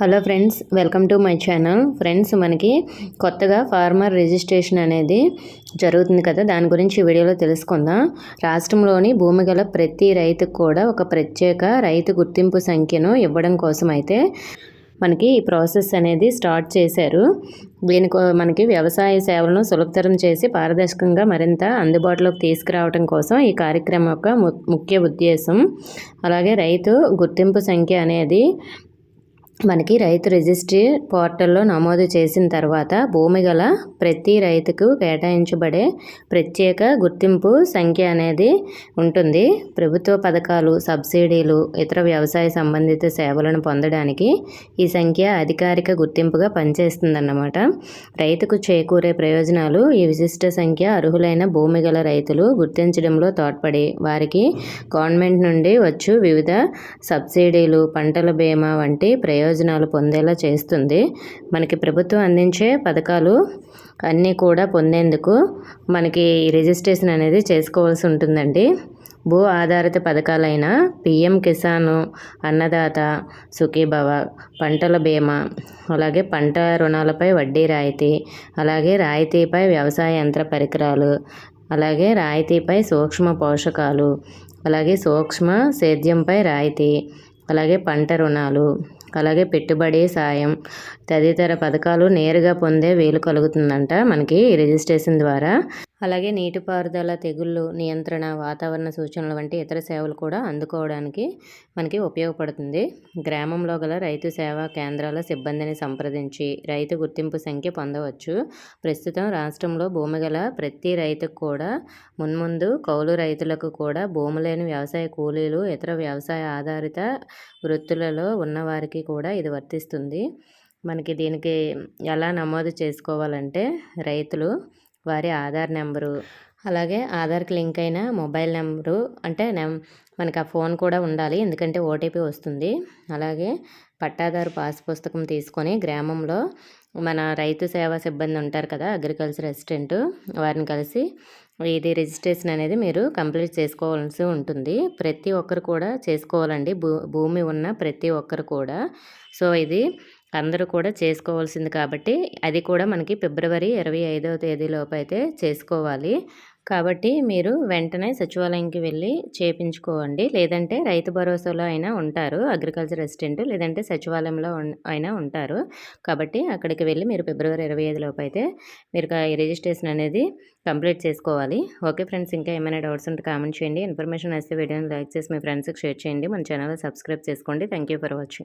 Hello friends, welcome to my channel. Friends, మనకి కొత్తగా farmer registration అనేది జరుగుతుంది కదా, దాని గురించి ఈ వీడియోలో తెలుసుకుందాం. రాష్ట్రంలోని భూమి గల ప్రతి రైతుకు కూడా ఒక ప్రత్యేక రైతు గుర్తింపు సంఖ్యను ఇవ్వడం కోసం అయితే మనకి ఈ ప్రాసెస్ అనేది స్టార్ట్ చేశారు. దీనికి మనకి వ్యవసాయ సేవలను సులభతరం చేసి పారదర్శకంగా మరింత అందుబాటులోకి తీసుకురావడం కోసం ఈ కార్యక్రమం యొక్క ముఖ్య ఉద్దేశం. అలాగే రైతు గుర్తింపు సంఖ్య అనేది మనకి రైతు రిజిస్ట్రీ పోర్టల్లో నమోదు చేసిన తర్వాత భూమి గల ప్రతి రైతుకు కేటాయించబడే ప్రత్యేక గుర్తింపు సంఖ్య అనేది ఉంటుంది. ప్రభుత్వ పథకాలు, సబ్సిడీలు, ఇతర వ్యవసాయ సంబంధిత సేవలను పొందడానికి ఈ సంఖ్య అధికారిక గుర్తింపుగా పనిచేస్తుందన్నమాట. రైతుకు చేకూరే ప్రయోజనాలు: ఈ విశిష్ట సంఖ్య అర్హులైన భూమి గల రైతులు గుర్తించడంలో తోడ్పడి వారికి గవర్నమెంట్ నుండి వచ్చు వివిధ సబ్సిడీలు, పంటల బీమా వంటి ప్రయోజనాలు పొందేలా చేస్తుంది. మనకి ప్రభుత్వం అందించే పథకాలు అన్నీ కూడా పొందేందుకు మనకి రిజిస్ట్రేషన్ అనేది చేసుకోవాల్సి ఉంటుందండి. భూ ఆధారిత పథకాలైన పిఎం కిసాన్, అన్నదాత, సుఖీభవ, పంటల బీమా, అలాగే పంట రుణాలపై వడ్డీ రాయితీ, అలాగే రాయితీపై వ్యవసాయ యంత్ర పరికరాలు, అలాగే రాయితీపై సూక్ష్మ పోషకాలు, అలాగే సూక్ష్మ సేద్యంపై రాయితీ, అలాగే పంట రుణాలు, అలాగే పెట్టుబడి సాయం తదితర పథకాలు నేరుగా పొందే వీలు కలుగుతుందంట మనకి ఈ రిజిస్ట్రేషన్ ద్వారా. అలాగే నీటిపారుదల, తెగుళ్ళు నియంత్రణ, వాతావరణ సూచనలు వంటి ఇతర సేవలు కూడా అందుకోవడానికి మనకి ఉపయోగపడుతుంది. గ్రామంలో గల రైతు సేవా కేంద్రాల సిబ్బందిని సంప్రదించి రైతు గుర్తింపు సంఖ్య పొందవచ్చు. ప్రస్తుతం రాష్ట్రంలో భూమి గల ప్రతి రైతుకు కూడా మున్ముందు కౌలు రైతులకు కూడా భూమి లేని వ్యవసాయ కూలీలు, ఇతర వ్యవసాయ ఆధారిత వృత్తులలో ఉన్నవారికి కూడా ఇది వర్తిస్తుంది. మనకి దీనికి ఎలా నమోదు చేసుకోవాలంటే రైతులు వారి ఆధార్ నెంబరు, అలాగే ఆధార్కి లింక్ అయిన మొబైల్ నెంబరు, అంటే మనకి ఆ ఫోన్ కూడా ఉండాలి, ఎందుకంటే ఓటీపీ వస్తుంది. అలాగే పట్టాదారు పాస్ పుస్తకం తీసుకొని గ్రామంలో మన రైతు సేవా సిబ్బంది ఉంటారు కదా, అగ్రికల్చర్ అసిస్టెంట్, వారిని కలిసి ఇది రిజిస్ట్రేషన్ అనేది మీరు కంప్లీట్ చేసుకోవాల్సి ఉంటుంది. ప్రతి ఒక్కరు కూడా చేసుకోవాలండి, భూమి ఉన్న ప్రతి ఒక్కరు కూడా. సో ఇది అందరూ కూడా చేసుకోవాల్సింది కాబట్టి అది కూడా మనకి ఫిబ్రవరి 25వ తేదీలోపు అయితే చేసుకోవాలి. కాబట్టి మీరు వెంటనే సచివాలయంకి వెళ్ళి చేయించుకోండి. లేదంటే రైతు భరోసాలో అయినా ఉంటారు అగ్రికల్చర్ అసిస్టెంట్, లేదంటే సచివాలయంలో అయినా ఉంటారు. కాబట్టి అక్కడికి వెళ్ళి మీరు ఫిబ్రవరి 25లోపు అయితే మీరు ఈ రిజిస్ట్రేషన్ అనేది కంప్లీట్ చేసుకోవాలి. ఓకే ఫ్రెండ్స్, ఇంకా ఏమైనా డౌట్స్ ఉంటే కామెంట్ చేయండి. ఇన్ఫర్మేషన్ వస్తే వీడియోని లైక్ చేసి మీ ఫ్రెండ్స్కి షేర్ చేయండి. మన ఛానల్ సబ్స్క్రైబ్ చేసుకోండి. Thank you for watching.